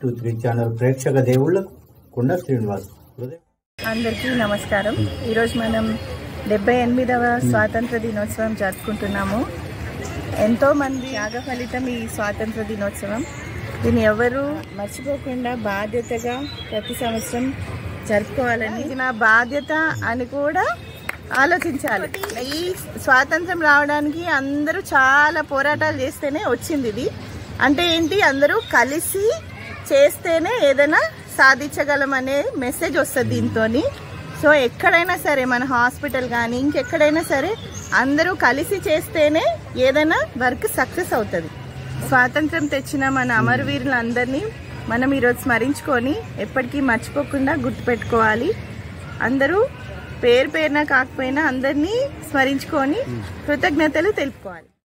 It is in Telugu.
623 ఛానల్ ప్రేక్షక దేవుళ్లకు కొండ శ్రీనివాస్ అందరికీ నమస్కారం. ఈరోజు మనం 78వ స్వాతంత్ర దినోత్సవం జరుపుకుంటున్నాము. ఎంతోమంది త్యాగ ఫలితం ఈ స్వాతంత్ర దినోత్సవం. దీన్ని ఎవరు మర్చిపోకుండా బాధ్యతగా ప్రతి సంవత్సరం జరుపుకోవాలని, ఇది నా బాధ్యత అని కూడా ఆలోచించాలి. ఈ స్వాతంత్రం రావడానికి అందరూ చాలా పోరాటాలు చేస్తేనే వచ్చింది ఇది. అంటే ఏంటి, అందరూ కలిసి చేస్తేనే ఏదైనా సాధించగలం అనే మెసేజ్ వస్తుంది దీంతో. సో ఎక్కడైనా సరే, మన హాస్పిటల్ కానీ ఇంకెక్కడైనా సరే అందరూ కలిసి చేస్తేనే ఏదైనా వర్క్ సక్సెస్ అవుతుంది. స్వాతంత్రం తెచ్చిన మన అమరవీరులందరినీ మనం ఈరోజు స్మరించుకొని ఎప్పటికీ మర్చిపోకుండా గుర్తుపెట్టుకోవాలి. అందరూ పేరున కాకపోయినా అందరినీ స్మరించుకొని కృతజ్ఞతలు తెలుపుకోవాలి.